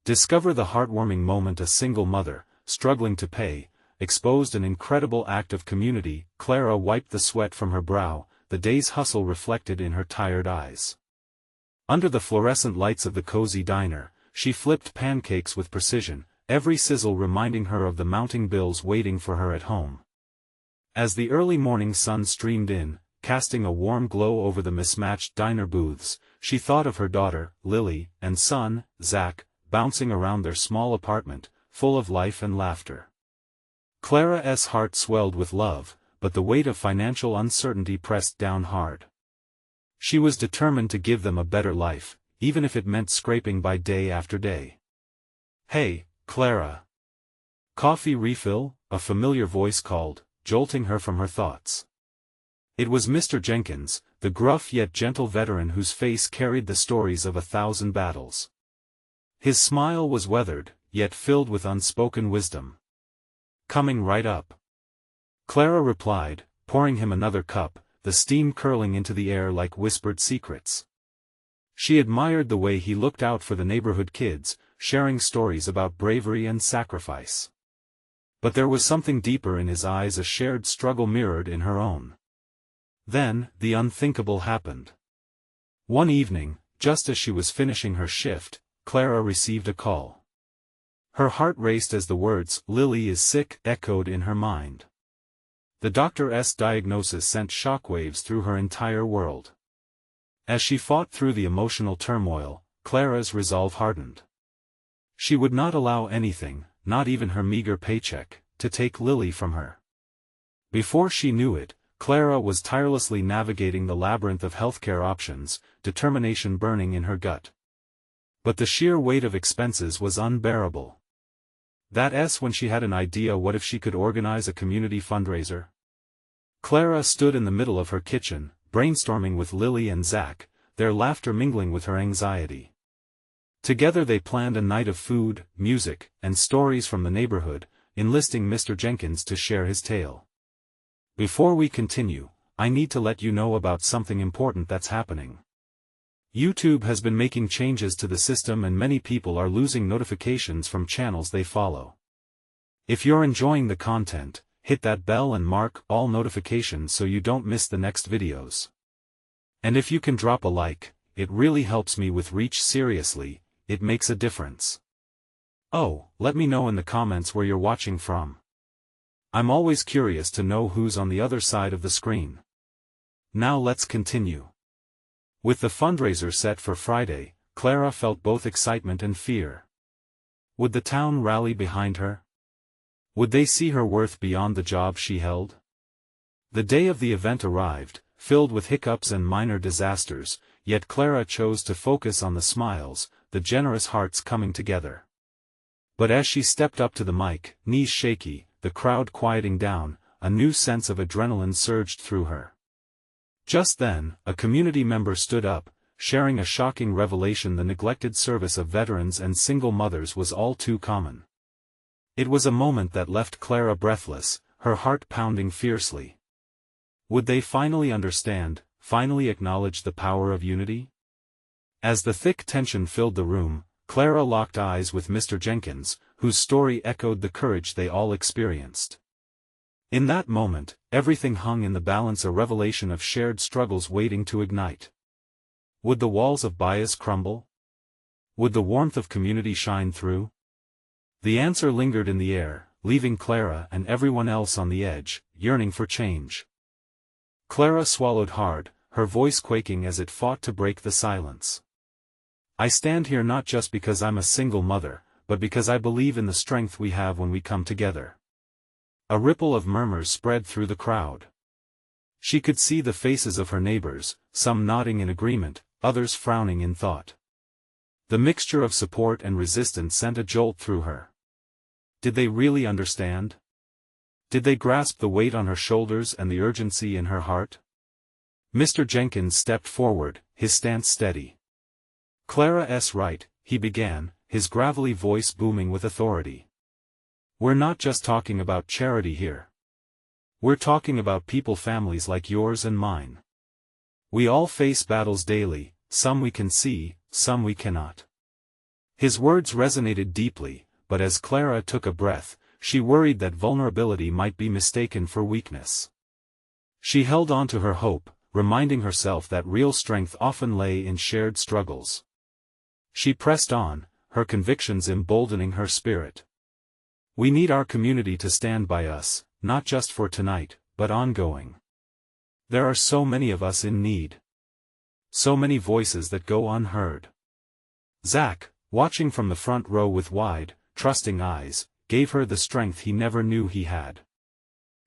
Discover the heartwarming moment a single mother, struggling to pay, exposed an incredible act of community. Clara wiped the sweat from her brow, the day's hustle reflected in her tired eyes. Under the fluorescent lights of the cozy diner, she flipped pancakes with precision, every sizzle reminding her of the mounting bills waiting for her at home. As the early morning sun streamed in, casting a warm glow over the mismatched diner booths, she thought of her daughter, Lily, and son, Zach, bouncing around their small apartment, full of life and laughter. Clara's heart swelled with love, but the weight of financial uncertainty pressed down hard. She was determined to give them a better life, even if it meant scraping by day after day. "Hey, Clara. Coffee refill?" a familiar voice called, jolting her from her thoughts. It was Mr. Jenkins, the gruff yet gentle veteran whose face carried the stories of 1,000 battles. His smile was weathered, yet filled with unspoken wisdom. "Coming right up," Clara replied, pouring him another cup, the steam curling into the air like whispered secrets. She admired the way he looked out for the neighborhood kids, sharing stories about bravery and sacrifice. But there was something deeper in his eyes, a shared struggle mirrored in her own. Then, the unthinkable happened. One evening, just as she was finishing her shift, Clara received a call. Her heart raced as the words, "Lily is sick," echoed in her mind. The doctor's diagnosis sent shockwaves through her entire world. As she fought through the emotional turmoil, Clara's resolve hardened. She would not allow anything, not even her meager paycheck, to take Lily from her. Before she knew it, Clara was tirelessly navigating the labyrinth of healthcare options, determination burning in her gut. But the sheer weight of expenses was unbearable. That's when she had an idea. What if she could organize a community fundraiser? Clara stood in the middle of her kitchen, brainstorming with Lily and Zach, their laughter mingling with her anxiety. Together they planned a night of food, music, and stories from the neighborhood, enlisting Mr. Jenkins to share his tale. Before we continue, I need to let you know about something important that's happening. YouTube has been making changes to the system and many people are losing notifications from channels they follow. If you're enjoying the content, hit that bell and mark all notifications so you don't miss the next videos. And if you can drop a like, it really helps me with reach. Seriously, it makes a difference. Oh, let me know in the comments where you're watching from. I'm always curious to know who's on the other side of the screen. Now let's continue. With the fundraiser set for Friday, Clara felt both excitement and fear. Would the town rally behind her? Would they see her worth beyond the job she held? The day of the event arrived, filled with hiccups and minor disasters, yet Clara chose to focus on the smiles, the generous hearts coming together. But as she stepped up to the mic, knees shaky, the crowd quieting down, a new sense of adrenaline surged through her. Just then, a community member stood up, sharing a shocking revelation: the neglected service of veterans and single mothers was all too common. It was a moment that left Clara breathless, her heart pounding fiercely. Would they finally understand, finally acknowledge the power of unity? As the thick tension filled the room, Clara locked eyes with Mr. Jenkins, whose story echoed the courage they all experienced. In that moment, everything hung in the balance, a revelation of shared struggles waiting to ignite. Would the walls of bias crumble? Would the warmth of community shine through? The answer lingered in the air, leaving Clara and everyone else on the edge, yearning for change. Clara swallowed hard, her voice quaking as it fought to break the silence. "I stand here not just because I'm a single mother, but because I believe in the strength we have when we come together." A ripple of murmurs spread through the crowd. She could see the faces of her neighbors, some nodding in agreement, others frowning in thought. The mixture of support and resistance sent a jolt through her. Did they really understand? Did they grasp the weight on her shoulders and the urgency in her heart? Mr. Jenkins stepped forward, his stance steady. "Clara's right," he began, his gravelly voice booming with authority. "We're not just talking about charity here. We're talking about people, families like yours and mine. We all face battles daily, some we can see, some we cannot. His words resonated deeply, but as Clara took a breath, she worried that vulnerability might be mistaken for weakness. She held on to her hope, reminding herself that real strength often lay in shared struggles. She pressed on, her convictions emboldening her spirit. We need our community to stand by us, not just for tonight, but ongoing. There are so many of us in need. So many voices that go unheard. Zach, watching from the front row with wide, trusting eyes, gave her the strength he never knew he had.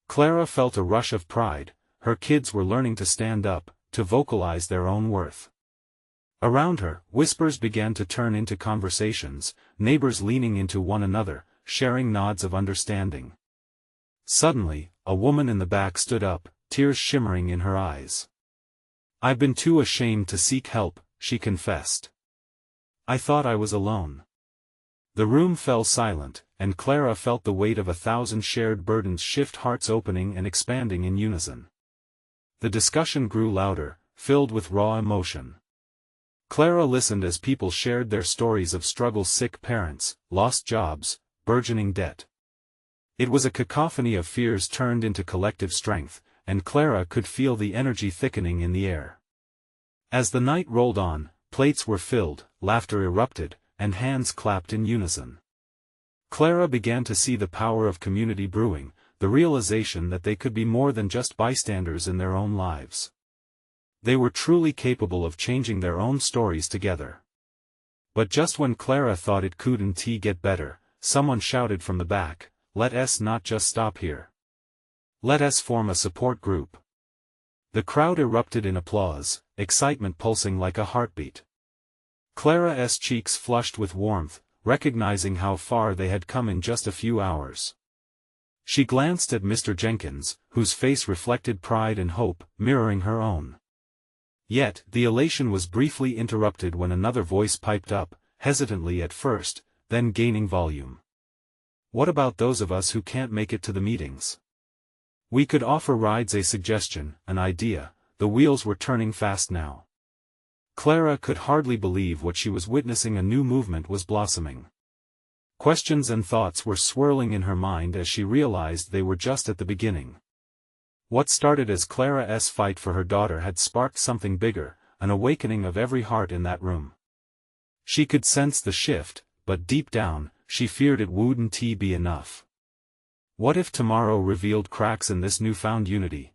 Clara felt a rush of pride. Her kids were learning to stand up, to vocalize their own worth. Around her, whispers began to turn into conversations, neighbors leaning into one another, sharing nods of understanding. Suddenly, a woman in the back stood up, tears shimmering in her eyes. "I've been too ashamed to seek help," she confessed. "I thought I was alone." The room fell silent, and Clara felt the weight of 1,000 shared burdens shift, hearts opening and expanding in unison. The discussion grew louder, filled with raw emotion. Clara listened as people shared their stories of struggles: sick parents, lost jobs, burgeoning debt. It was a cacophony of fears turned into collective strength, and Clara could feel the energy thickening in the air. As the night rolled on, plates were filled, laughter erupted, and hands clapped in unison. Clara began to see the power of community brewing, the realization that they could be more than just bystanders in their own lives. They were truly capable of changing their own stories together. But just when Clara thought it couldn't get better, someone shouted from the back, "Let us not just stop here. Let us form a support group." The crowd erupted in applause, excitement pulsing like a heartbeat. Clara's cheeks flushed with warmth, recognizing how far they had come in just a few hours. She glanced at Mr. Jenkins, whose face reflected pride and hope, mirroring her own. Yet, the elation was briefly interrupted when another voice piped up, hesitantly at first, then gaining volume. "What about those of us who can't make it to the meetings? We could offer rides." A suggestion, an idea. The wheels were turning fast now. Clara could hardly believe what she was witnessing. A new movement was blossoming. Questions and thoughts were swirling in her mind as she realized they were just at the beginning. What started as Clara's fight for her daughter had sparked something bigger, an awakening of every heart in that room. She could sense the shift, but deep down, she feared it wouldn't be enough. What if tomorrow revealed cracks in this newfound unity?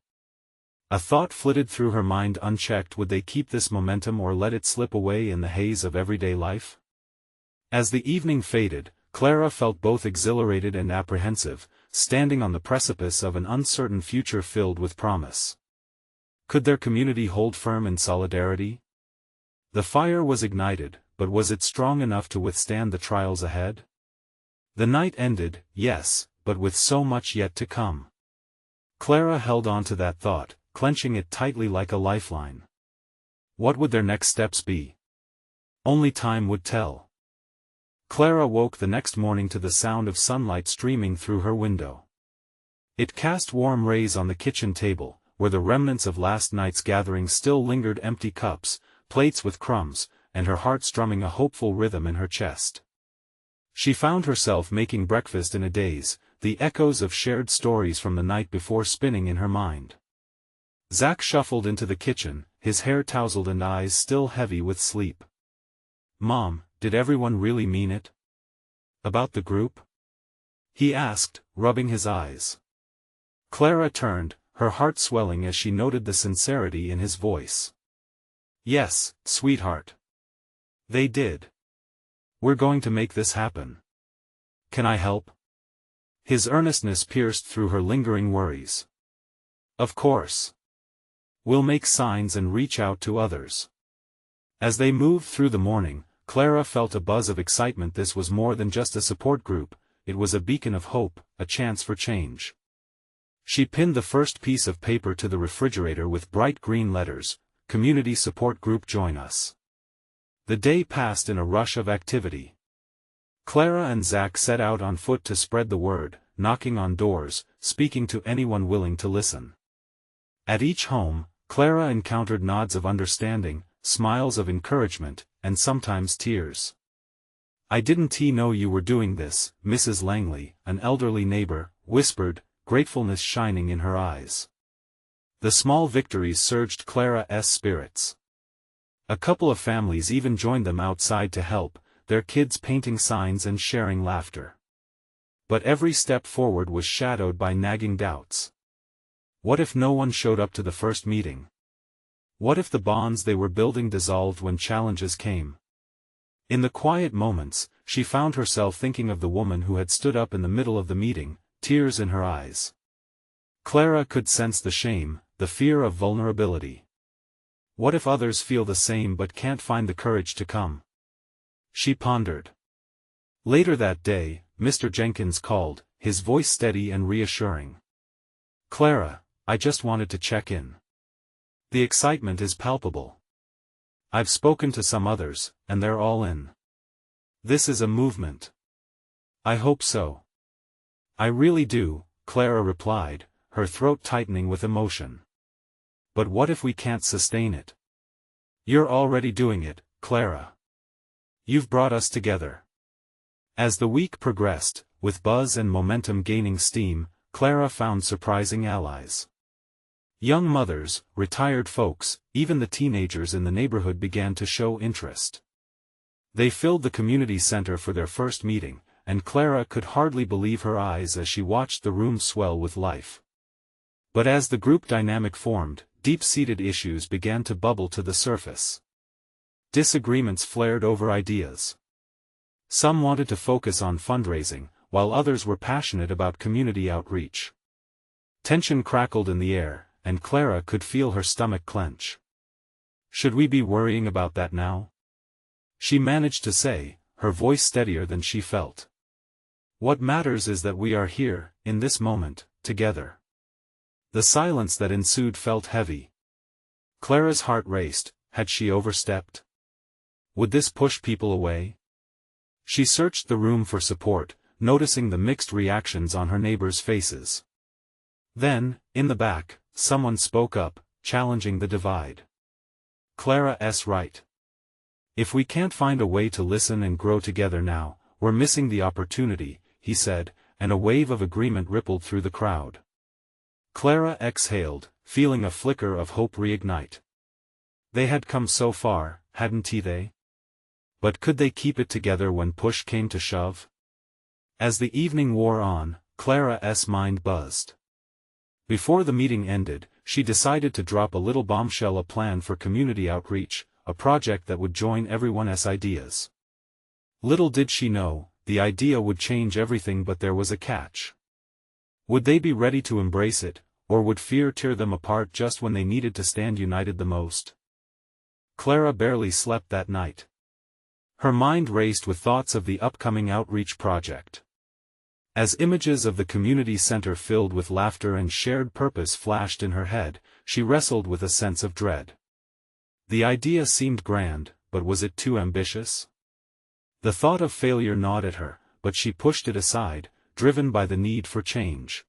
A thought flitted through her mind unchecked: would they keep this momentum or let it slip away in the haze of everyday life? As the evening faded, Clara felt both exhilarated and apprehensive, standing on the precipice of an uncertain future filled with promise. Could their community hold firm in solidarity? The fire was ignited, but was it strong enough to withstand the trials ahead? The night ended, yes, but with so much yet to come. Clara held on to that thought, clenching it tightly like a lifeline. What would their next steps be? Only time would tell. Clara woke the next morning to the sound of sunlight streaming through her window. It cast warm rays on the kitchen table, where the remnants of last night's gathering still lingered: empty cups, plates with crumbs, and her heart strumming a hopeful rhythm in her chest. She found herself making breakfast in a daze, the echoes of shared stories from the night before spinning in her mind. Zach shuffled into the kitchen, his hair tousled and eyes still heavy with sleep. "Mom, did everyone really mean it? About the group?" he asked, rubbing his eyes. Clara turned, her heart swelling as she noted the sincerity in his voice. "Yes, sweetheart. They did. We're going to make this happen. Can I help?" His earnestness pierced through her lingering worries. "Of course. We'll make signs and reach out to others." As they moved through the morning, Clara felt a buzz of excitement. This was more than just a support group, it was a beacon of hope, a chance for change. She pinned the first piece of paper to the refrigerator with bright green letters: "Community Support Group, join us." The day passed in a rush of activity. Clara and Zach set out on foot to spread the word, knocking on doors, speaking to anyone willing to listen. At each home, Clara encountered nods of understanding, smiles of encouragement, and sometimes tears. I didn't know you were doing this, Mrs. Langley, an elderly neighbor, whispered, gratefulness shining in her eyes. The small victories surged Clara's spirits. A couple of families even joined them outside to help, their kids painting signs and sharing laughter. But every step forward was shadowed by nagging doubts. What if no one showed up to the first meeting? What if the bonds they were building dissolved when challenges came? In the quiet moments, she found herself thinking of the woman who had stood up in the middle of the meeting, tears in her eyes. Clara could sense the shame, the fear of vulnerability. What if others feel the same but can't find the courage to come? She pondered. Later that day, Mr. Jenkins called, his voice steady and reassuring. Clara, I just wanted to check in. The excitement is palpable. I've spoken to some others, and they're all in. This is a movement. I hope so. I really do, Clara replied, her throat tightening with emotion. But what if we can't sustain it? You're already doing it, Clara. You've brought us together. As the week progressed, with buzz and momentum gaining steam, Clara found surprising allies. Young mothers, retired folks, even the teenagers in the neighborhood began to show interest. They filled the community center for their first meeting, and Clara could hardly believe her eyes as she watched the room swell with life. But as the group dynamic formed, deep-seated issues began to bubble to the surface. Disagreements flared over ideas. Some wanted to focus on fundraising, while others were passionate about community outreach. Tension crackled in the air, and Clara could feel her stomach clench. Should we be worrying about that now? She managed to say, her voice steadier than she felt. What matters is that we are here, in this moment, together. The silence that ensued felt heavy. Clara's heart raced. Had she overstepped? Would this push people away? She searched the room for support, noticing the mixed reactions on her neighbors' faces. Then, in the back, someone spoke up, challenging the divide. Clara's right. If we can't find a way to listen and grow together now, we're missing the opportunity, he said, and a wave of agreement rippled through the crowd. Clara exhaled, feeling a flicker of hope reignite. They had come so far, hadn't they? But could they keep it together when push came to shove? As the evening wore on, Clara's mind buzzed. Before the meeting ended, she decided to drop a little bombshell: a plan for community outreach, a project that would join everyone's ideas. Little did she know, the idea would change everything, but there was a catch. Would they be ready to embrace it, or would fear tear them apart just when they needed to stand united the most? Clara barely slept that night. Her mind raced with thoughts of the upcoming outreach project. As images of the community center filled with laughter and shared purpose flashed in her head, she wrestled with a sense of dread. The idea seemed grand, but was it too ambitious? The thought of failure gnawed at her, but she pushed it aside, driven by the need for change.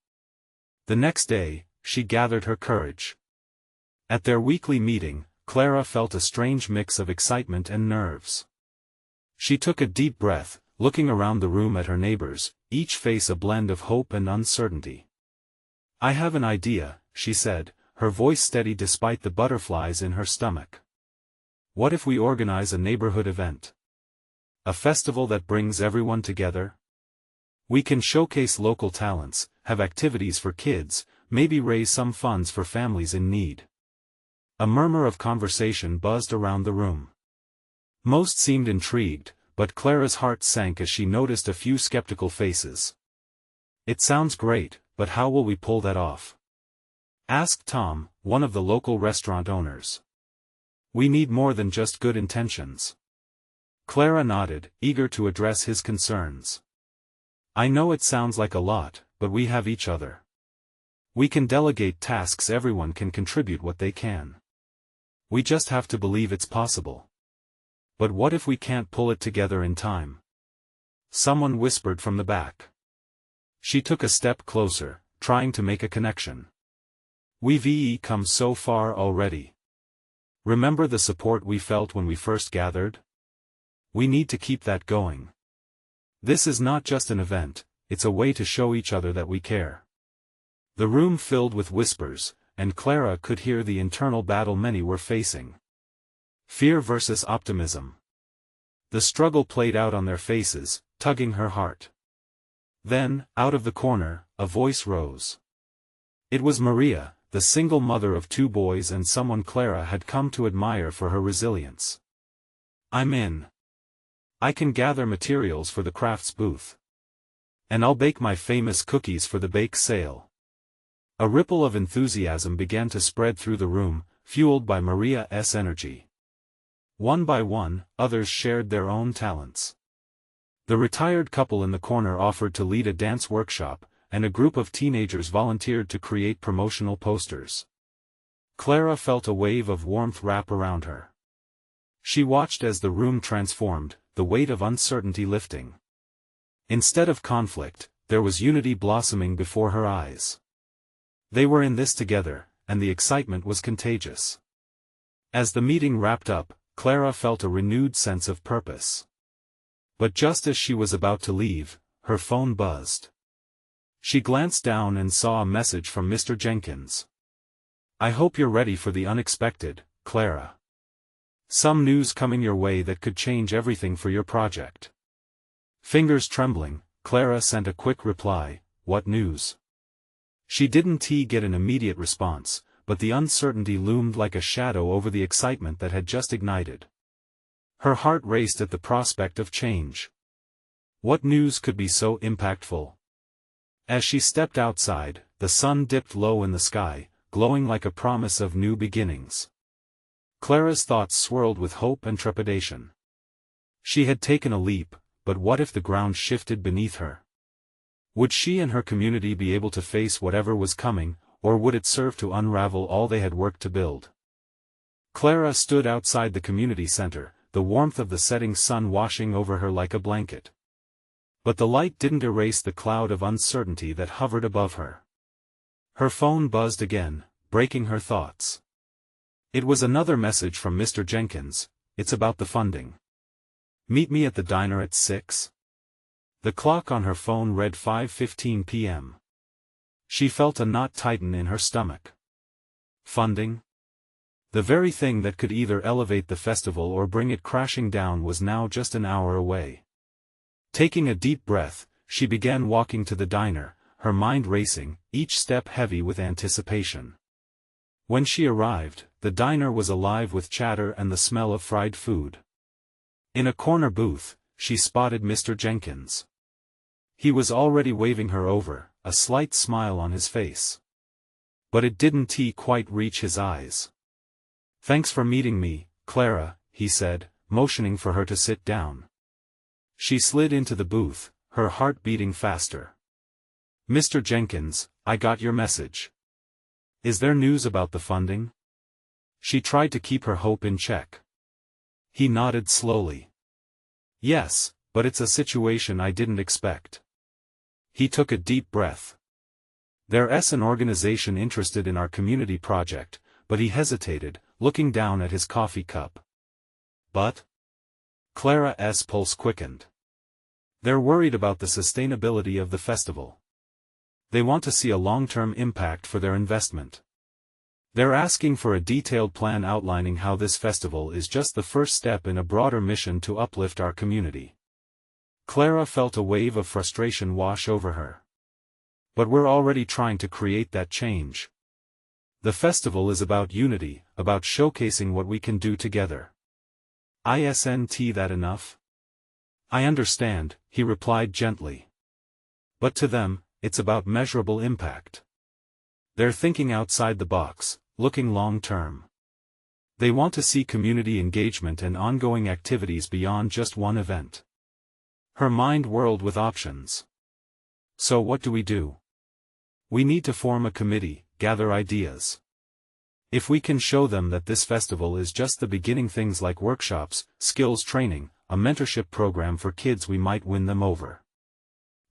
The next day, she gathered her courage. At their weekly meeting, Clara felt a strange mix of excitement and nerves. She took a deep breath, looking around the room at her neighbors, each face a blend of hope and uncertainty. I have an idea, she said, her voice steady despite the butterflies in her stomach. What if we organize a neighborhood event? A festival that brings everyone together? We can showcase local talents, have activities for kids, maybe raise some funds for families in need. A murmur of conversation buzzed around the room. Most seemed intrigued, but Clara's heart sank as she noticed a few skeptical faces. It sounds great, but how will we pull that off? Asked Tom, one of the local restaurant owners. We need more than just good intentions. Clara nodded, eager to address his concerns. I know it sounds like a lot, but we have each other. We can delegate tasks, everyone can contribute what they can. We just have to believe it's possible. But what if we can't pull it together in time? Someone whispered from the back. She took a step closer, trying to make a connection. We've come so far already. Remember the support we felt when we first gathered? We need to keep that going. This is not just an event, it's a way to show each other that we care. The room filled with whispers, and Clara could hear the internal battle many were facing. Fear versus optimism. The struggle played out on their faces, tugging her heart. Then, out of the corner, a voice rose. It was Maria, the single mother of 2 boys and someone Clara had come to admire for her resilience. "I'm in. I can gather materials for the crafts booth. And I'll bake my famous cookies for the bake sale." A ripple of enthusiasm began to spread through the room, fueled by Maria's energy. One by one, others shared their own talents. The retired couple in the corner offered to lead a dance workshop, and a group of teenagers volunteered to create promotional posters. Clara felt a wave of warmth wrap around her. She watched as the room transformed, the weight of uncertainty lifting. Instead of conflict, there was unity blossoming before her eyes. They were in this together, and the excitement was contagious. As the meeting wrapped up, Clara felt a renewed sense of purpose. But just as she was about to leave, her phone buzzed. She glanced down and saw a message from Mr. Jenkins. "I hope you're ready for the unexpected, Clara. Some news coming your way that could change everything for your project." Fingers trembling, Clara sent a quick reply, "What news?" She didn't get an immediate response, but the uncertainty loomed like a shadow over the excitement that had just ignited. Her heart raced at the prospect of change. What news could be so impactful? As she stepped outside, the sun dipped low in the sky, glowing like a promise of new beginnings. Clara's thoughts swirled with hope and trepidation. She had taken a leap, but what if the ground shifted beneath her? Would she and her community be able to face whatever was coming, or would it serve to unravel all they had worked to build? Clara stood outside the community center, the warmth of the setting sun washing over her like a blanket. But the light didn't erase the cloud of uncertainty that hovered above her. Her phone buzzed again, breaking her thoughts. It was another message from Mr. Jenkins. "It's about the funding. Meet me at the diner at 6. The clock on her phone read 5:15 p.m. She felt a knot tighten in her stomach. Funding? The very thing that could either elevate the festival or bring it crashing down was now just an hour away. Taking a deep breath, she began walking to the diner, her mind racing, each step heavy with anticipation. When she arrived, the diner was alive with chatter and the smell of fried food. In a corner booth, she spotted Mr. Jenkins. He was already waving her over, a slight smile on his face. But it didn't quite reach his eyes. "Thanks for meeting me, Clara," he said, motioning for her to sit down. She slid into the booth, her heart beating faster. "Mr. Jenkins, I got your message. Is there news about the funding?" She tried to keep her hope in check. He nodded slowly. "Yes, but it's a situation I didn't expect." He took a deep breath. "There's an organization interested in our community project," but he hesitated, looking down at his coffee cup. "But?" Clara's pulse quickened. "They're worried about the sustainability of the festival. They want to see a long-term impact for their investment. They're asking for a detailed plan outlining how this festival is just the first step in a broader mission to uplift our community." Clara felt a wave of frustration wash over her. "But we're already trying to create that change. The festival is about unity, about showcasing what we can do together. Isn't that enough?" "I understand," he replied gently. "But to them, it's about measurable impact. They're thinking outside the box, looking long-term. They want to see community engagement and ongoing activities beyond just one event." Her mind whirled with options. "So what do we do?" "We need to form a committee, gather ideas. If we can show them that this festival is just the beginning, things like workshops, skills training, a mentorship program for kids, we might win them over."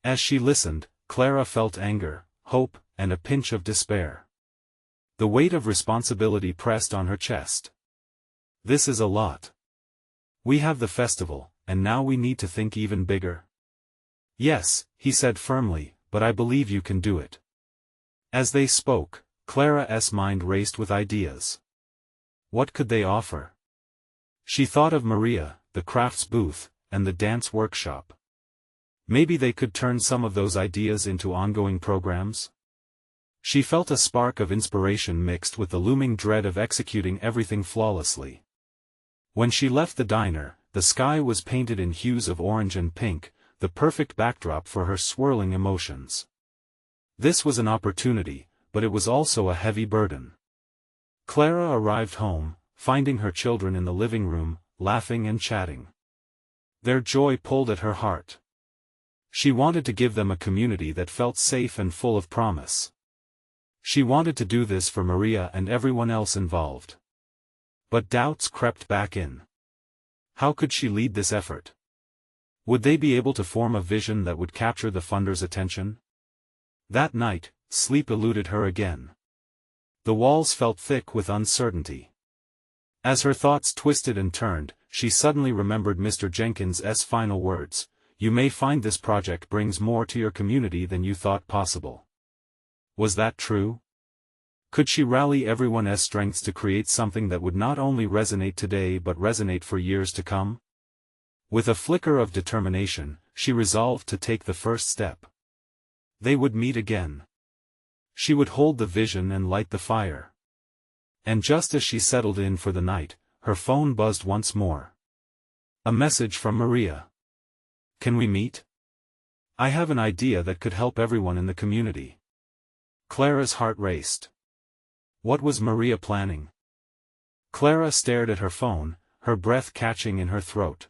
As she listened, Clara felt anger, hope, and a pinch of despair. The weight of responsibility pressed on her chest. This is a lot. We have the festival, and now we need to think even bigger. Yes, he said firmly, but I believe you can do it. As they spoke, Clara's mind raced with ideas. What could they offer? She thought of Maria, the crafts booth, and the dance workshop. Maybe they could turn some of those ideas into ongoing programs? She felt a spark of inspiration mixed with the looming dread of executing everything flawlessly. When she left the diner, the sky was painted in hues of orange and pink, the perfect backdrop for her swirling emotions. This was an opportunity, but it was also a heavy burden. Clara arrived home, finding her children in the living room, laughing and chatting. Their joy pulled at her heart. She wanted to give them a community that felt safe and full of promise. She wanted to do this for Maria and everyone else involved. But doubts crept back in. How could she lead this effort? Would they be able to form a vision that would capture the funders' attention? That night, sleep eluded her again. The walls felt thick with uncertainty. As her thoughts twisted and turned, she suddenly remembered Mr. Jenkins's final words: "You may find this project brings more to your community than you thought possible." Was that true? Could she rally everyone's strengths to create something that would not only resonate today but resonate for years to come? With a flicker of determination, she resolved to take the first step. They would meet again. She would hold the vision and light the fire. And just as she settled in for the night, her phone buzzed once more. A message from Maria. "Can we meet? I have an idea that could help everyone in the community." Clara's heart raced. What was Maria planning? Clara stared at her phone, her breath catching in her throat.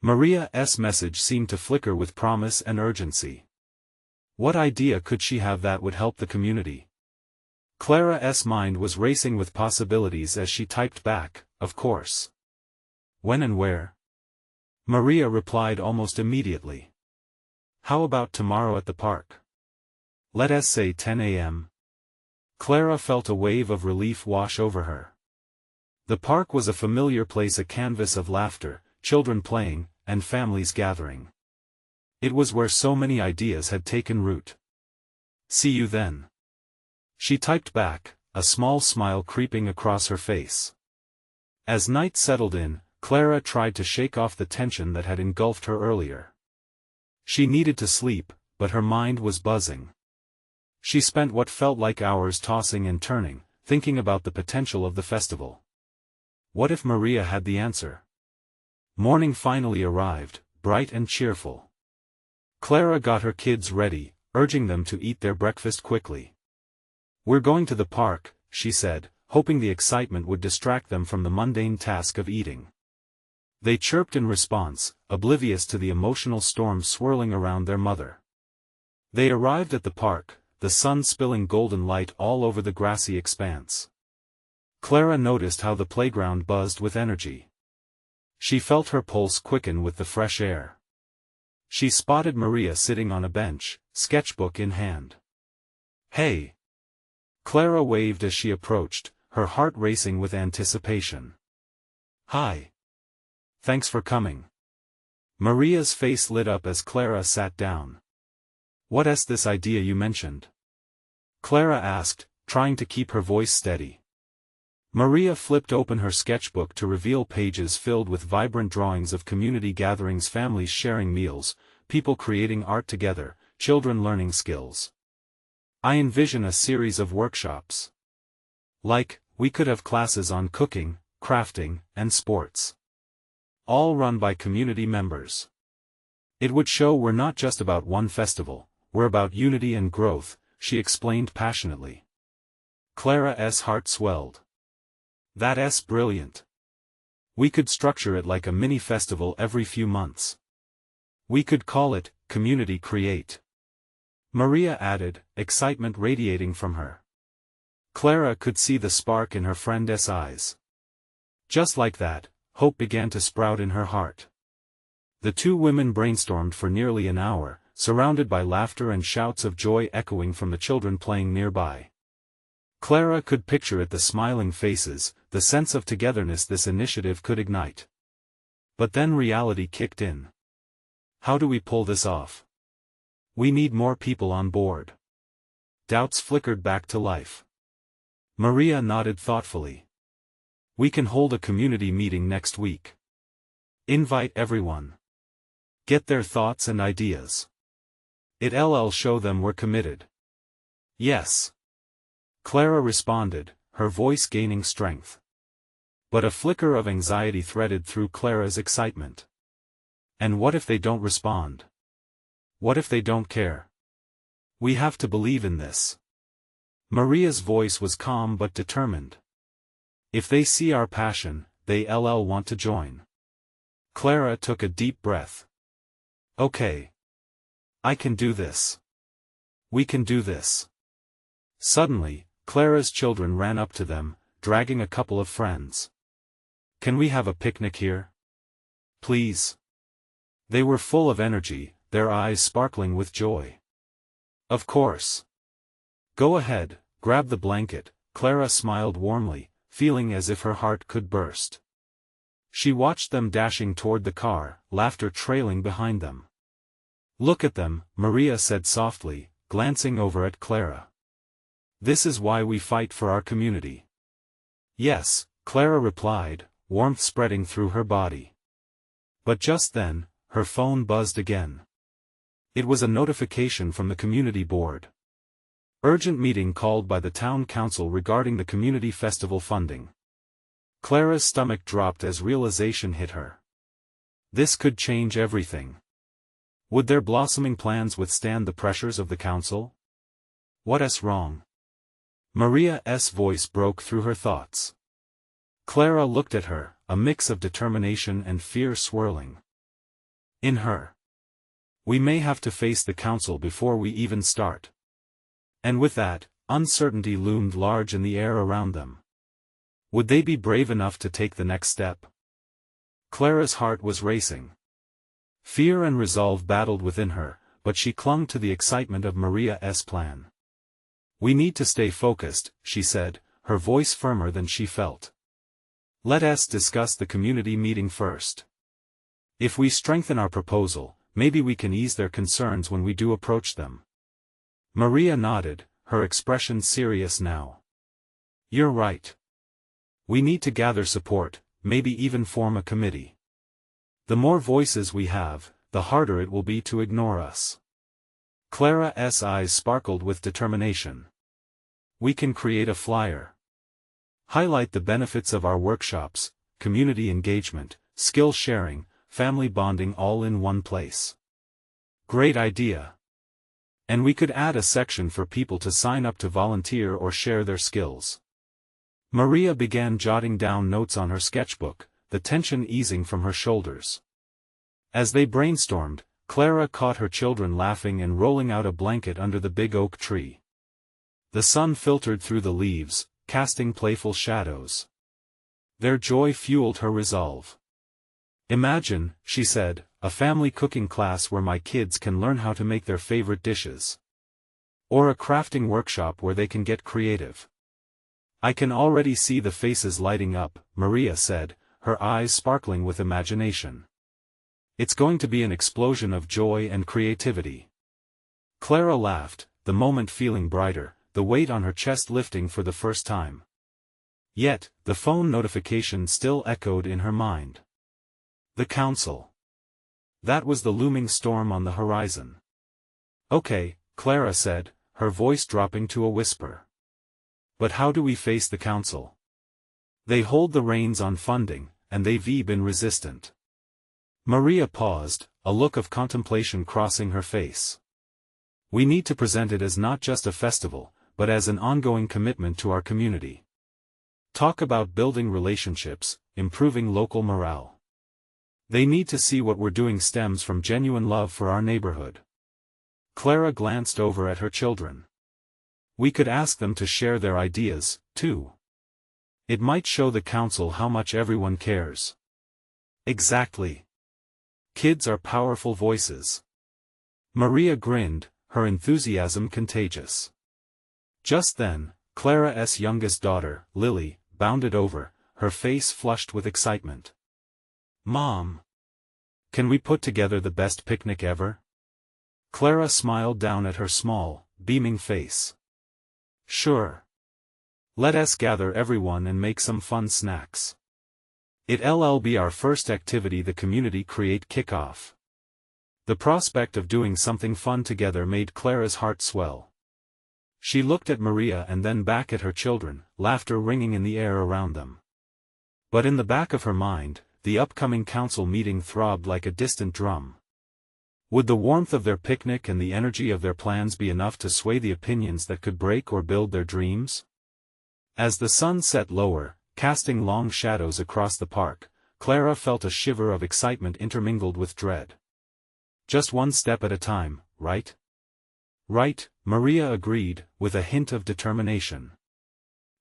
Maria's message seemed to flicker with promise and urgency. What idea could she have that would help the community? Clara's mind was racing with possibilities as she typed back, "Of course." When and where? Maria replied almost immediately. "How about tomorrow at the park? Let us say 10 a.m. Clara felt a wave of relief wash over her. The park was a familiar place, a canvas of laughter, children playing, and families gathering. It was where so many ideas had taken root. "See you then." She typed back, a small smile creeping across her face. As night settled in, Clara tried to shake off the tension that had engulfed her earlier. She needed to sleep, but her mind was buzzing. She spent what felt like hours tossing and turning, thinking about the potential of the festival. What if Maria had the answer? Morning finally arrived, bright and cheerful. Clara got her kids ready, urging them to eat their breakfast quickly. "We're going to the park," she said, hoping the excitement would distract them from the mundane task of eating. They chirped in response, oblivious to the emotional storm swirling around their mother. They arrived at the park, the sun spilling golden light all over the grassy expanse. Clara noticed how the playground buzzed with energy. She felt her pulse quicken with the fresh air. She spotted Maria sitting on a bench, sketchbook in hand. "Hey!" Clara waved as she approached, her heart racing with anticipation. "Hi. Thanks for coming." Maria's face lit up as Clara sat down. "What's this idea you mentioned?" Clara asked, trying to keep her voice steady. Maria flipped open her sketchbook to reveal pages filled with vibrant drawings of community gatherings, families sharing meals, people creating art together, children learning skills. "I envision a series of workshops. We could have classes on cooking, crafting, and sports. All run by community members. It would show we're not just about one festival, we're about unity and growth," she explained passionately. Clara's heart swelled. "That's brilliant. We could structure it like a mini festival every few months. We could call it Community Create," Maria added, excitement radiating from her. Clara could see the spark in her friend's eyes. Just like that, hope began to sprout in her heart. The two women brainstormed for nearly an hour, surrounded by laughter and shouts of joy echoing from the children playing nearby. Clara could picture it, the smiling faces, the sense of togetherness this initiative could ignite. But then reality kicked in. How do we pull this off? We need more people on board. Doubts flickered back to life. Maria nodded thoughtfully. We can hold a community meeting next week. Invite everyone. Get their thoughts and ideas. It'll show them we're committed. Yes. Clara responded, her voice gaining strength. But a flicker of anxiety threaded through Clara's excitement. And what if they don't respond? What if they don't care? We have to believe in this. Maria's voice was calm but determined. If they see our passion, they'll want to join. Clara took a deep breath. Okay. I can do this. We can do this. Suddenly, Clara's children ran up to them, dragging a couple of friends. Can we have a picnic here? Please. They were full of energy, their eyes sparkling with joy. Of course. Go ahead, grab the blanket, Clara smiled warmly, feeling as if her heart could burst. She watched them dashing toward the car, laughter trailing behind them. Look at them, Maria said softly, glancing over at Clara. This is why we fight for our community. Yes, Clara replied, warmth spreading through her body. But just then, her phone buzzed again. It was a notification from the community board. Urgent meeting called by the town council regarding the community festival funding. Clara's stomach dropped as realization hit her. This could change everything. Would their blossoming plans withstand the pressures of the council? What's wrong? Maria's voice broke through her thoughts. Clara looked at her, a mix of determination and fear swirling in her. We may have to face the council before we even start. And with that, uncertainty loomed large in the air around them. Would they be brave enough to take the next step? Clara's heart was racing. Fear and resolve battled within her, but she clung to the excitement of Maria's plan. We need to stay focused, she said, her voice firmer than she felt. Let us discuss the community meeting first. If we strengthen our proposal, maybe we can ease their concerns when we do approach them. Maria nodded, her expression serious now. You're right. We need to gather support, maybe even form a committee. The more voices we have, the harder it will be to ignore us. Clara's eyes sparkled with determination. We can create a flyer. Highlight the benefits of our workshops, community engagement, skill sharing, family bonding all in one place. Great idea. And we could add a section for people to sign up to volunteer or share their skills. Maria began jotting down notes on her sketchbook, the tension easing from her shoulders. As they brainstormed, Clara caught her children laughing and rolling out a blanket under the big oak tree. The sun filtered through the leaves, casting playful shadows. Their joy fueled her resolve. Imagine, she said, a family cooking class where my kids can learn how to make their favorite dishes. Or a crafting workshop where they can get creative. I can already see the faces lighting up, Maria said, her eyes sparkling with imagination. It's going to be an explosion of joy and creativity. Clara laughed, the moment feeling brighter, the weight on her chest lifting for the first time. Yet, the phone notification still echoed in her mind. The council. That was the looming storm on the horizon. Okay, Clara said, her voice dropping to a whisper. But how do we face the council? They hold the reins on funding, and they've been resistant. Maria paused, a look of contemplation crossing her face. We need to present it as not just a festival, but as an ongoing commitment to our community. Talk about building relationships, improving local morale. They need to see what we're doing stems from genuine love for our neighborhood. Clara glanced over at her children. We could ask them to share their ideas, too. It might show the council how much everyone cares. Exactly. Kids are powerful voices. Maria grinned, her enthusiasm contagious. Just then, Clara's youngest daughter, Lily, bounded over, her face flushed with excitement. Mom! Can we put together the best picnic ever? Clara smiled down at her small, beaming face. Sure. Let us gather everyone and make some fun snacks. It'll be our first activity the community create kickoff. The prospect of doing something fun together made Clara's heart swell. She looked at Maria and then back at her children, laughter ringing in the air around them. But in the back of her mind, the upcoming council meeting throbbed like a distant drum. Would the warmth of their picnic and the energy of their plans be enough to sway the opinions that could break or build their dreams? As the sun set lower, casting long shadows across the park, Clara felt a shiver of excitement intermingled with dread. Just one step at a time, right? Right, Maria agreed, with a hint of determination.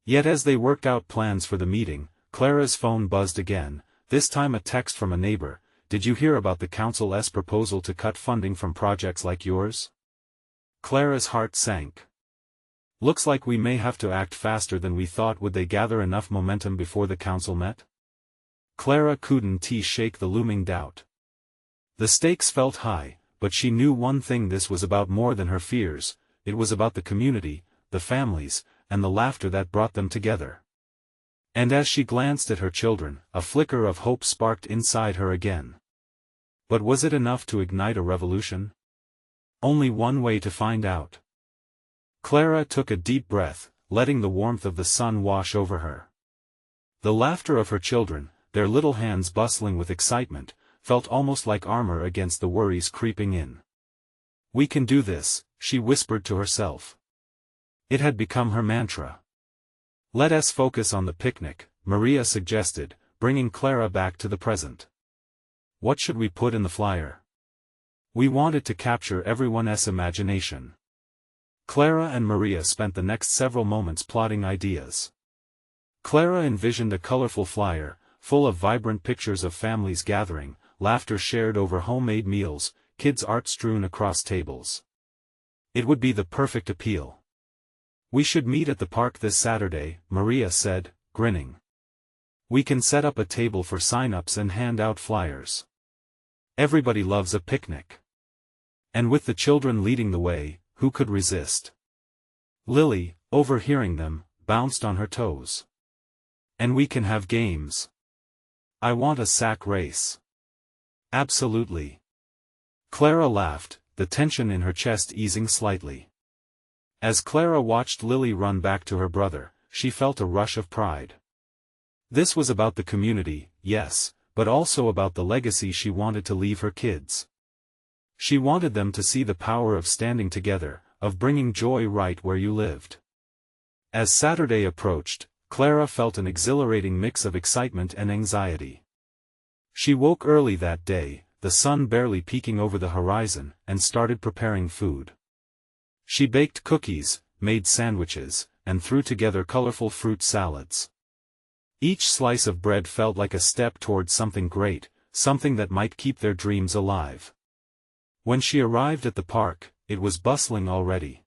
Yet as they worked out plans for the meeting, Clara's phone buzzed again, this time a text from a neighbor. Did you hear about the council's proposal to cut funding from projects like yours? Clara's heart sank. Looks like we may have to act faster than we thought. Would they gather enough momentum before the council met? Clara couldn't shake the looming doubt. The stakes felt high, but she knew one thing: this was about more than her fears, it was about the community, the families, and the laughter that brought them together. And as she glanced at her children, a flicker of hope sparked inside her again. But was it enough to ignite a revolution? Only one way to find out. Clara took a deep breath, letting the warmth of the sun wash over her. The laughter of her children, their little hands bustling with excitement, felt almost like armor against the worries creeping in. We can do this, she whispered to herself. It had become her mantra. Let us focus on the picnic, Maria suggested, bringing Clara back to the present. What should we put in the flyer? We wanted to capture everyone's imagination. Clara and Maria spent the next several moments plotting ideas. Clara envisioned a colorful flyer, full of vibrant pictures of families gathering, laughter shared over homemade meals, kids' art strewn across tables. It would be the perfect appeal. We should meet at the park this Saturday, Maria said, grinning. We can set up a table for sign-ups and hand out flyers. Everybody loves a picnic. And with the children leading the way, who could resist? Lily, overhearing them, bounced on her toes. And we can have games. I want a sack race. Absolutely. Clara laughed, the tension in her chest easing slightly. As Clara watched Lily run back to her brother, she felt a rush of pride. This was about the community, yes, but also about the legacy she wanted to leave her kids. She wanted them to see the power of standing together, of bringing joy right where you lived. As Saturday approached, Clara felt an exhilarating mix of excitement and anxiety. She woke early that day, the sun barely peeking over the horizon, and started preparing food. She baked cookies, made sandwiches, and threw together colorful fruit salads. Each slice of bread felt like a step toward something great, something that might keep their dreams alive. When she arrived at the park, it was bustling already.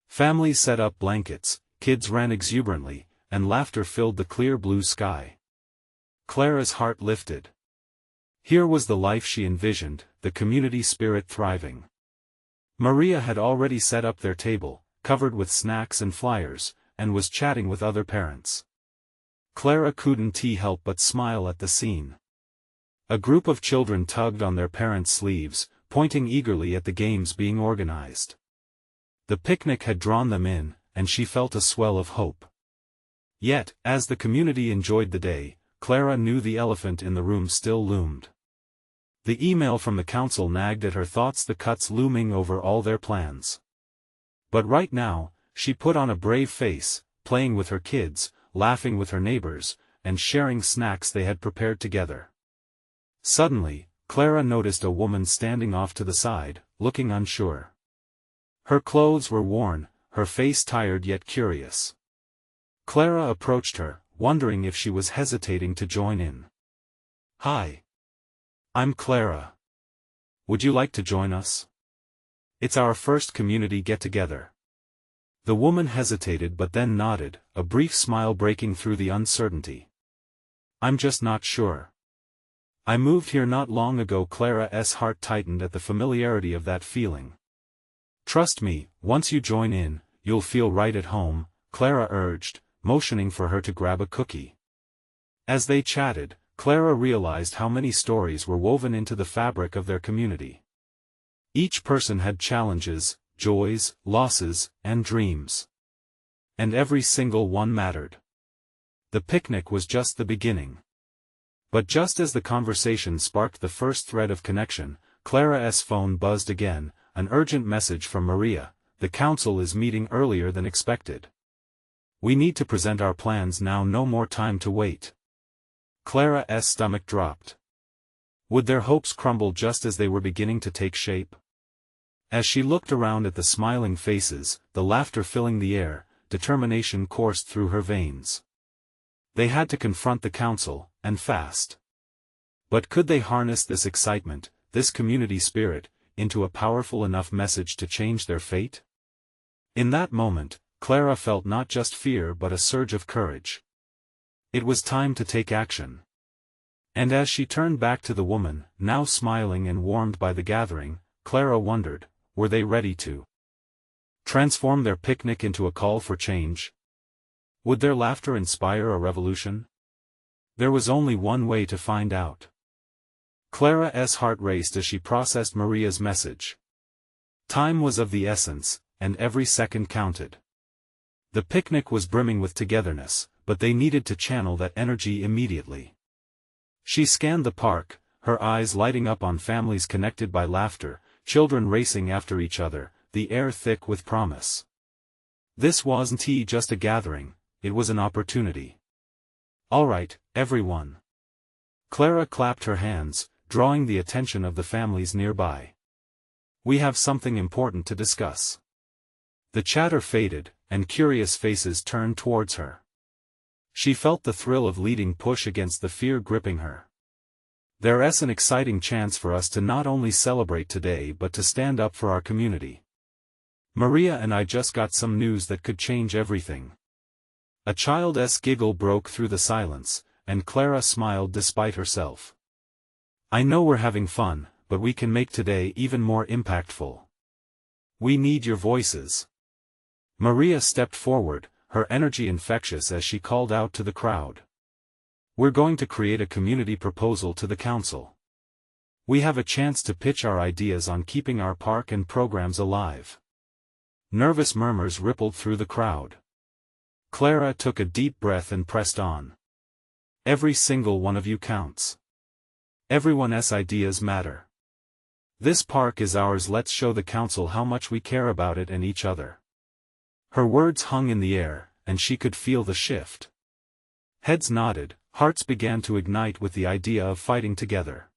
Families set up blankets, kids ran exuberantly, and laughter filled the clear blue sky. Clara's heart lifted. Here was the life she envisioned, the community spirit thriving. Maria had already set up their table, covered with snacks and flyers, and was chatting with other parents. Clara couldn't help but smile at the scene. A group of children tugged on their parents' sleeves, pointing eagerly at the games being organized. The picnic had drawn them in, and she felt a swell of hope. Yet, as the community enjoyed the day, Clara knew the elephant in the room still loomed. The email from the council nagged at her thoughts, the cuts looming over all their plans. But right now, she put on a brave face, playing with her kids, laughing with her neighbors, and sharing snacks they had prepared together. Suddenly, Clara noticed a woman standing off to the side, looking unsure. Her clothes were worn, her face tired yet curious. Clara approached her, wondering if she was hesitating to join in. Hi. I'm Clara. Would you like to join us? It's our first community get-together. The woman hesitated but then nodded, a brief smile breaking through the uncertainty. I'm just not sure. I moved here not long ago. Clara's heart tightened at the familiarity of that feeling. Trust me, once you join in, you'll feel right at home, Clara urged, motioning for her to grab a cookie. As they chatted, Clara realized how many stories were woven into the fabric of their community. Each person had challenges, joys, losses, and dreams. And every single one mattered. The picnic was just the beginning. But just as the conversation sparked the first thread of connection, Clara's phone buzzed again, an urgent message from Maria: "The council is meeting earlier than expected. We need to present our plans now, no more time to wait." Clara's stomach dropped. Would their hopes crumble just as they were beginning to take shape? As she looked around at the smiling faces, the laughter filling the air, determination coursed through her veins. They had to confront the council, and fast. But could they harness this excitement, this community spirit, into a powerful enough message to change their fate? In that moment, Clara felt not just fear but a surge of courage. It was time to take action. And as she turned back to the woman, now smiling and warmed by the gathering, Clara wondered, were they ready to transform their picnic into a call for change? Would their laughter inspire a revolution? There was only one way to find out. Clara's heart raced as she processed Maria's message. Time was of the essence, and every second counted. The picnic was brimming with togetherness, but they needed to channel that energy immediately. She scanned the park, her eyes lighting up on families connected by laughter, children racing after each other, the air thick with promise. This wasn't just a gathering, it was an opportunity. "All right, everyone." Clara clapped her hands, drawing the attention of the families nearby. "We have something important to discuss." The chatter faded, and curious faces turned towards her. She felt the thrill of leading push against the fear gripping her. "There's an exciting chance for us to not only celebrate today but to stand up for our community. Maria and I just got some news that could change everything." A child's giggle broke through the silence, and Clara smiled despite herself. "I know we're having fun, but we can make today even more impactful. We need your voices." Maria stepped forward, her energy infectious as she called out to the crowd. "We're going to create a community proposal to the council. We have a chance to pitch our ideas on keeping our park and programs alive." Nervous murmurs rippled through the crowd. Clara took a deep breath and pressed on. "Every single one of you counts. Everyone's ideas matter. This park is ours. Let's show the council how much we care about it and each other." Her words hung in the air, and she could feel the shift. Heads nodded, hearts began to ignite with the idea of fighting together.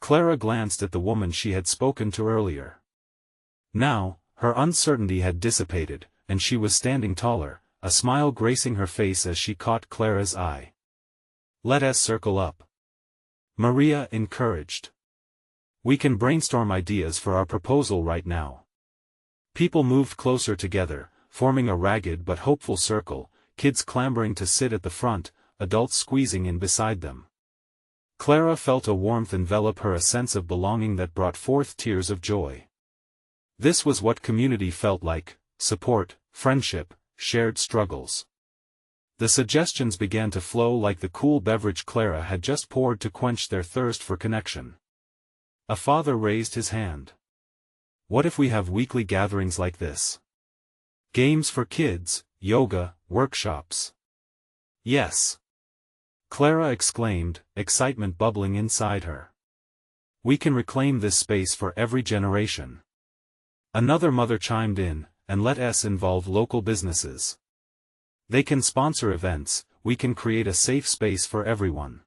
Clara glanced at the woman she had spoken to earlier. Now, her uncertainty had dissipated, and she was standing taller, a smile gracing her face as she caught Clara's eye. "Let us circle up," Maria encouraged. "We can brainstorm ideas for our proposal right now." People moved closer together, forming a ragged but hopeful circle, kids clambering to sit at the front, adults squeezing in beside them. Clara felt a warmth envelop her, a sense of belonging that brought forth tears of joy. This was what community felt like: support, friendship, shared struggles. The suggestions began to flow like the cool beverage Clara had just poured to quench their thirst for connection. A father raised his hand. "What if we have weekly gatherings like this? Games for kids, yoga, workshops." "Yes!" Clara exclaimed, excitement bubbling inside her. "We can reclaim this space for every generation." Another mother chimed in, "And let us involve local businesses. They can sponsor events, we can create a safe space for everyone."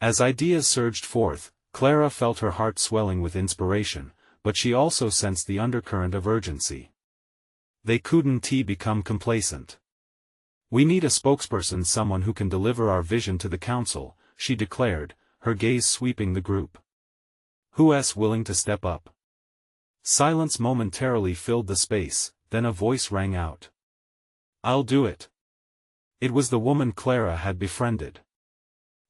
As ideas surged forth, Clara felt her heart swelling with inspiration, but she also sensed the undercurrent of urgency. They couldn't become complacent. "We need a spokesperson, someone who can deliver our vision to the council," she declared, her gaze sweeping the group. "Who's willing to step up?" Silence momentarily filled the space, then a voice rang out. "I'll do it." It was the woman Clara had befriended.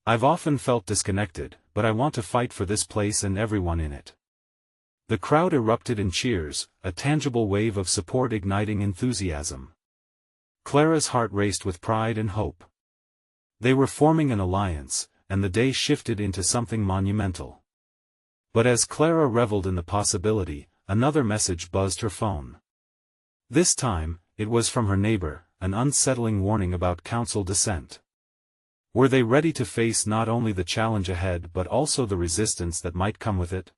"I've often felt disconnected, but I want to fight for this place and everyone in it." The crowd erupted in cheers, a tangible wave of support igniting enthusiasm. Clara's heart raced with pride and hope. They were forming an alliance, and the day shifted into something monumental. But as Clara reveled in the possibility, another message buzzed her phone. This time, it was from her neighbor, an unsettling warning about council dissent. Were they ready to face not only the challenge ahead but also the resistance that might come with it?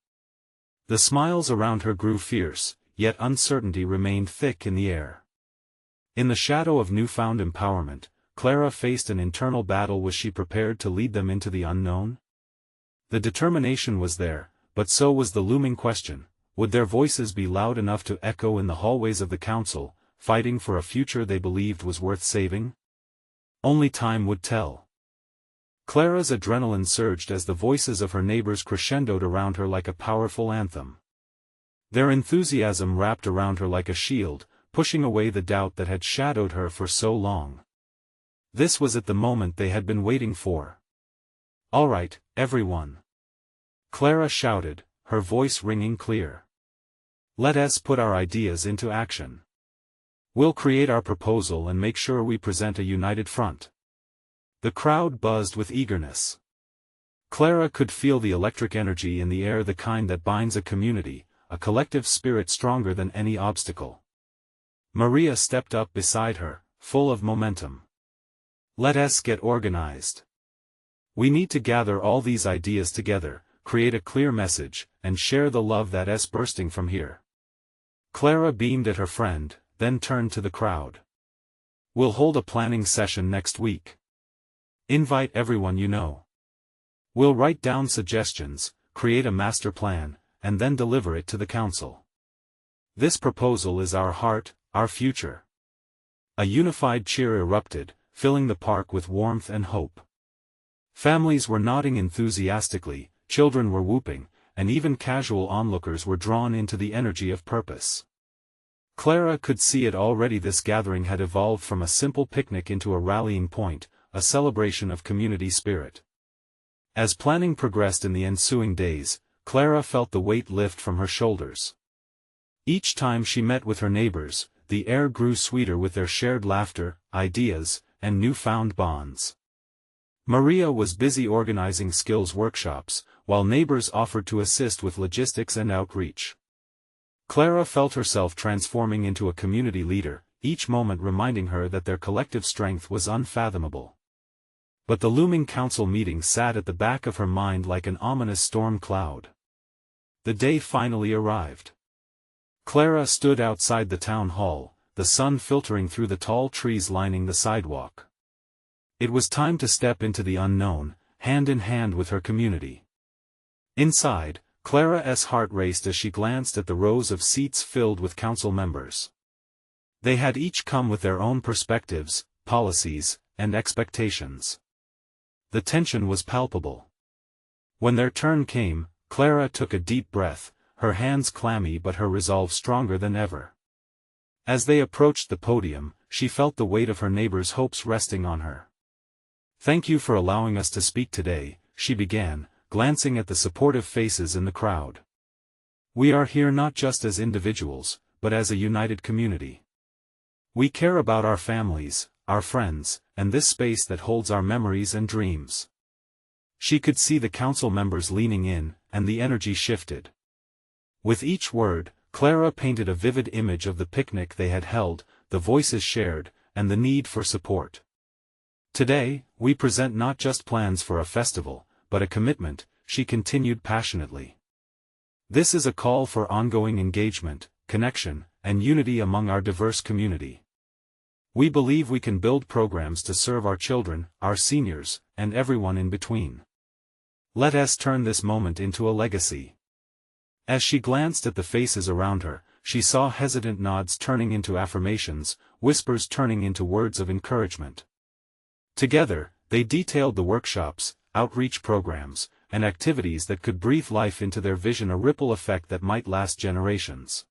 The smiles around her grew fierce, yet uncertainty remained thick in the air. In the shadow of newfound empowerment, Clara faced an internal battle. Was she prepared to lead them into the unknown? The determination was there, but so was the looming question: would their voices be loud enough to echo in the hallways of the council, fighting for a future they believed was worth saving? Only time would tell. Clara's adrenaline surged as the voices of her neighbors crescendoed around her like a powerful anthem. Their enthusiasm wrapped around her like a shield, pushing away the doubt that had shadowed her for so long. This was at the moment they had been waiting for. "All right, everyone," Clara shouted, her voice ringing clear. "Let us put our ideas into action. We'll create our proposal and make sure we present a united front." The crowd buzzed with eagerness. Clara could feel the electric energy in the air, the kind that binds a community, a collective spirit stronger than any obstacle. Maria stepped up beside her, full of momentum. "Let us get organized. We need to gather all these ideas together, create a clear message, and share the love that is bursting from here." Clara beamed at her friend, then turned to the crowd. "We'll hold a planning session next week. Invite everyone you know. We'll write down suggestions, create a master plan, and then deliver it to the council. This proposal is our heart, our future." A unified cheer erupted, filling the park with warmth and hope. Families were nodding enthusiastically, children were whooping, and even casual onlookers were drawn into the energy of purpose. Clara could see it already. This gathering had evolved from a simple picnic into a rallying point, a celebration of community spirit. As planning progressed in the ensuing days, Clara felt the weight lift from her shoulders. Each time she met with her neighbors, the air grew sweeter with their shared laughter, ideas, and newfound bonds. Maria was busy organizing skills workshops, while neighbors offered to assist with logistics and outreach. Clara felt herself transforming into a community leader, each moment reminding her that their collective strength was unfathomable. But the looming council meeting sat at the back of her mind like an ominous storm cloud. The day finally arrived. Clara stood outside the town hall, the sun filtering through the tall trees lining the sidewalk. It was time to step into the unknown, hand in hand with her community. Inside, Clara's heart raced as she glanced at the rows of seats filled with council members. They had each come with their own perspectives, policies, and expectations. The tension was palpable. When their turn came, Clara took a deep breath, her hands clammy but her resolve stronger than ever. As they approached the podium, she felt the weight of her neighbors' hopes resting on her. "Thank you for allowing us to speak today," she began, glancing at the supportive faces in the crowd. "We are here not just as individuals, but as a united community. We care about our families, our friends, and this space that holds our memories and dreams." She could see the council members leaning in, and the energy shifted. With each word, Clara painted a vivid image of the picnic they had held, the voices shared, and the need for support. "Today, we present not just plans for a festival, but a commitment," she continued passionately. "This is a call for ongoing engagement, connection, and unity among our diverse community. We believe we can build programs to serve our children, our seniors, and everyone in between. Let us turn this moment into a legacy." As she glanced at the faces around her, she saw hesitant nods turning into affirmations, whispers turning into words of encouragement. Together, they detailed the workshops, outreach programs, and activities that could breathe life into their vision, a ripple effect that might last generations.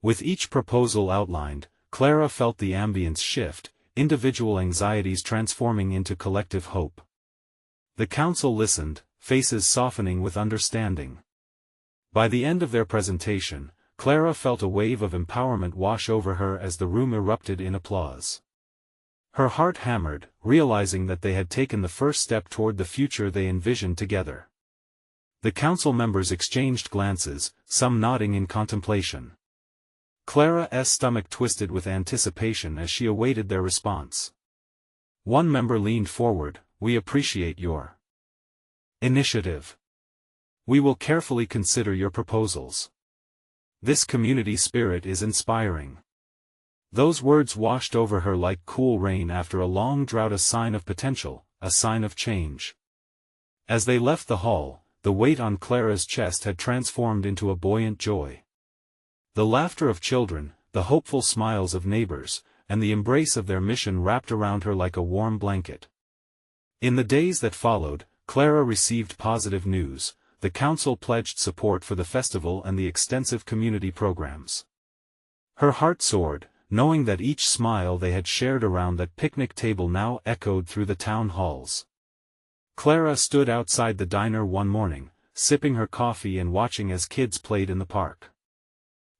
With each proposal outlined, Clara felt the ambience shift, individual anxieties transforming into collective hope. The council listened, faces softening with understanding. By the end of their presentation, Clara felt a wave of empowerment wash over her as the room erupted in applause. Her heart hammered, realizing that they had taken the first step toward the future they envisioned together. The council members exchanged glances, some nodding in contemplation. Clara's stomach twisted with anticipation as she awaited their response. One member leaned forward. "We appreciate your initiative. We will carefully consider your proposals. This community spirit is inspiring." Those words washed over her like cool rain after a long drought, a sign of potential, a sign of change. As they left the hall, the weight on Clara's chest had transformed into a buoyant joy. The laughter of children, the hopeful smiles of neighbors, and the embrace of their mission wrapped around her like a warm blanket. In the days that followed, Clara received positive news. The council pledged support for the festival and the extensive community programs. Her heart soared, knowing that each smile they had shared around that picnic table now echoed through the town halls. Clara stood outside the diner one morning, sipping her coffee and watching as kids played in the park.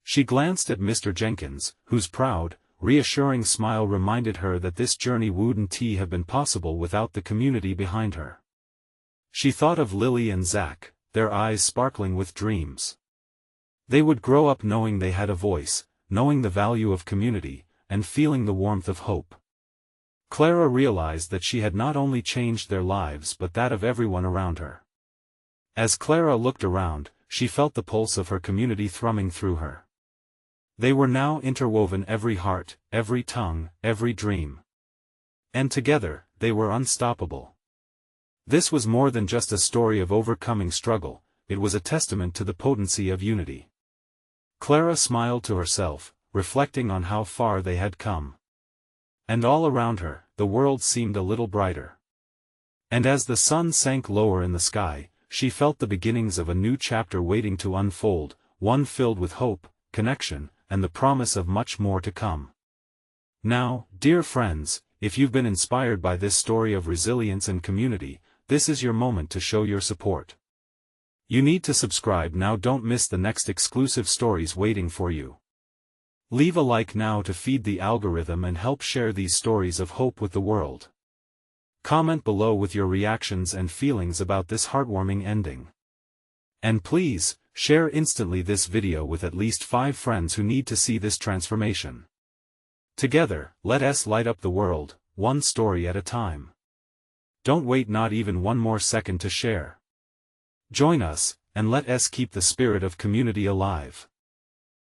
She glanced at Mr. Jenkins, whose proud, reassuring smile reminded her that this journey wouldn't have been possible without the community behind her. She thought of Lily and Zach, their eyes sparkling with dreams. They would grow up knowing they had a voice, knowing the value of community, and feeling the warmth of hope. Clara realized that she had not only changed their lives but that of everyone around her. As Clara looked around, she felt the pulse of her community thrumming through her. They were now interwoven, every heart, every tongue, every dream. And together, they were unstoppable. This was more than just a story of overcoming struggle, it was a testament to the potency of unity. Clara smiled to herself, reflecting on how far they had come. And all around her, the world seemed a little brighter. And as the sun sank lower in the sky, she felt the beginnings of a new chapter waiting to unfold, one filled with hope, connection, and the promise of much more to come. Now, dear friends, if you've been inspired by this story of resilience and community, this is your moment to show your support. You need to subscribe now. Don't miss the next exclusive stories waiting for you. Leave a like now to feed the algorithm and help share these stories of hope with the world. Comment below with your reactions and feelings about this heartwarming ending. And please, share instantly this video with at least 5 friends who need to see this transformation. Together, let us light up the world, one story at a time. Don't wait not even one more second to share. Join us, and let us keep the spirit of community alive.